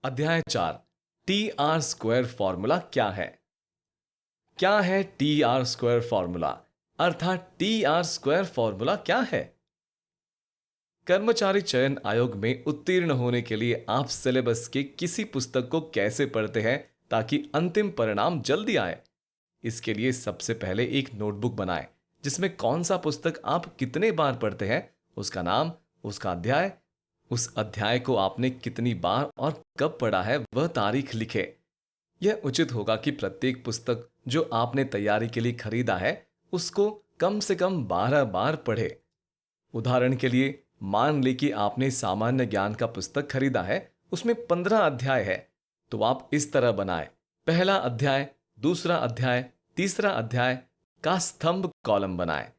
अध्याय 4 T R square formula क्या है। क्या है टी आर स्क्वायर फॉर्मूला अर्थात टी आर स्क्वायर फॉर्मूला क्या है। कर्मचारी चयन आयोग में उत्तीर्ण होने के लिए आप सिलेबस के किसी पुस्तक को कैसे पढ़ते हैं ताकि अंतिम परिणाम जल्दी आए। इसके लिए सबसे पहले एक नोटबुक बनाएं जिसमें कौन सा पुस्तक आप कितने बार पढ़ते हैं, उसका नाम, उसका अध्याय, उस अध्याय को आपने कितनी बार और कब पढ़ा है वह तारीख लिखे। यह उचित होगा कि प्रत्येक पुस्तक जो आपने तैयारी के लिए खरीदा है उसको कम से कम 12 बार पढ़े। उदाहरण के लिए मान ले कि आपने सामान्य ज्ञान का पुस्तक खरीदा है, उसमें 15 अध्याय है, तो आप इस तरह बनाए। पहला अध्याय, दूसरा अध्याय, तीसरा अध्याय का स्तंभ कॉलम बनाए।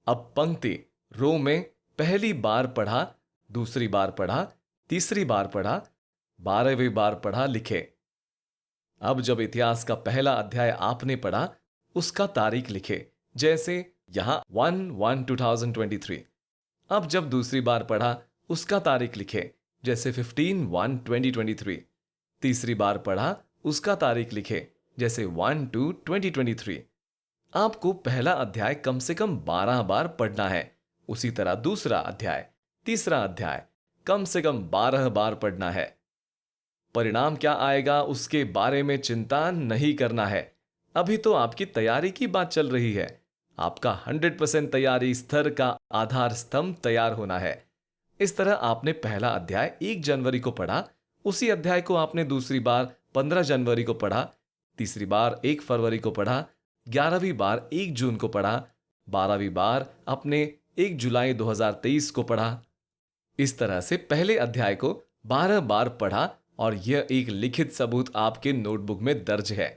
अब पंक्ति रो में पहली बार पढ़ा, दूसरी बार पढ़ा, तीसरी बार पढ़ा, 12वीं बार पढ़ा लिखे। अब जब इतिहास का पहला अध्याय आपने पढ़ा उसका तारीख लिखे, जैसे यहां 1/1/2023। अब जब दूसरी बार पढ़ा उसका तारीख लिखे, जैसे 15/1/2023। तीसरी बार पढ़ा उसका तारीख लिखे, जैसे 1/2/2023। आपको पहला अध्याय कम से कम 12 बार पढ़ना है। उसी तरह दूसरा अध्याय, तीसरा अध्याय कम से कम 12 बार पढ़ना है। परिणाम क्या आएगा उसके बारे में चिंता नहीं करना है। अभी तो आपकी तैयारी की बात चल रही है। आपका 100% तैयारी स्तर का आधार स्तंभ तैयार होना है। इस तरह आपने पहला अध्याय 1 जनवरी को पढ़ा, उसी अध्याय को आपने दूसरी बार 15 जनवरी को पढ़ा, तीसरी बार 1 फरवरी को पढ़ा, 11वीं बार 1 जून को पढ़ा, 12वीं बार अपने 1 जुलाई 2023 को पढ़ा। इस तरह से पहले अध्याय को 12 बार पढ़ा और यह एक लिखित सबूत आपके नोटबुक में दर्ज है।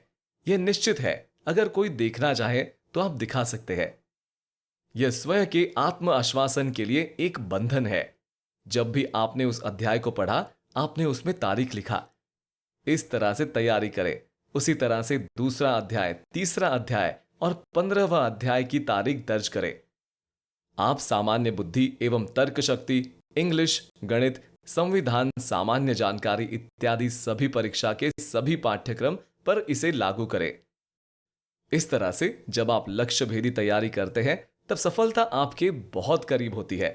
यह निश्चित है, अगर कोई देखना चाहे तो आप दिखा सकते हैं। यह स्वयं के आत्म आश्वासन के लिए एक बंधन है। जब भी आपने उस अध्याय को पढ़ा आपने उसमें तारीख लिखा। इस तरह से तैयारी करें। उसी तरह से दूसरा अध्याय, तीसरा अध्याय और 15वां अध्याय की तारीख दर्ज करें। आप सामान्य बुद्धि एवं तर्क शक्ति, इंग्लिश, गणित, संविधान, सामान्य जानकारी इत्यादि सभी परीक्षा के सभी पाठ्यक्रम पर इसे लागू करें। इस तरह से जब आप लक्ष्य भेदी तैयारी करते हैं तब सफलता आपके बहुत करीब होती है।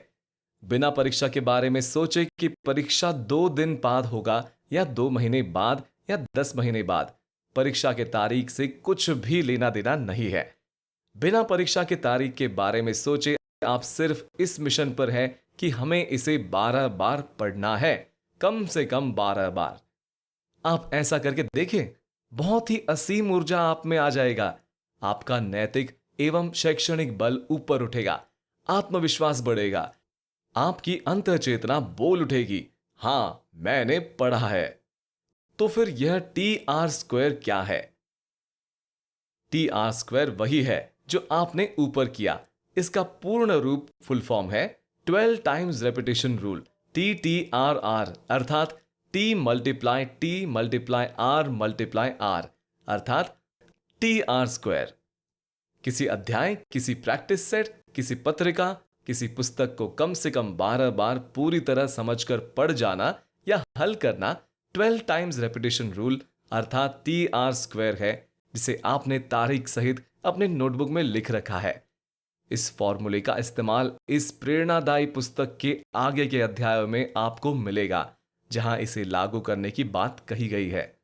बिना परीक्षा के बारे में सोचे कि परीक्षा 2 दिन बाद होगा या 2 महीने बाद या 10 महीने बाद, परीक्षा के तारीख से कुछ भी लेना देना नहीं है। बिना परीक्षा के तारीख के बारे में सोचे आप सिर्फ इस मिशन पर हैं कि हमें इसे 12 बार पढ़ना है, कम से कम 12 बार। आप ऐसा करके देखें, बहुत ही असीम ऊर्जा आप में आ जाएगा। आपका नैतिक एवं शैक्षणिक बल ऊपर उठेगा, आत्मविश्वास बढ़ेगा, आपकी अंतः चेतना बोल उठेगी, हां मैंने पढ़ा है। तो फिर यह टी आर स्क्वायर क्या है? टी आर स्क्वायर वही है जो आपने ऊपर किया। इसका पूर्ण रूप फुल फॉर्म है 12 टाइम्स रेपिटेशन रूल, TTRR, अर्थात टी मल्टीप्लाई आर अर्थात टी आर स्क्वायर। किसी अध्याय, किसी प्रैक्टिस सेट, किसी पत्रिका, किसी पुस्तक को कम से कम 12 बार पूरी तरह समझकर पढ़ जाना या हल करना 12 टाइम्स रेपिटेशन रूल अर्थात टी आर स्क्वायर है, जिसे आपने तारीख सहित अपने नोटबुक में लिख रखा है। इस फॉर्मूले का इस्तेमाल इस प्रेरणादायी पुस्तक के आगे के अध्यायों में आपको मिलेगा, जहां इसे लागू करने की बात कही गई है।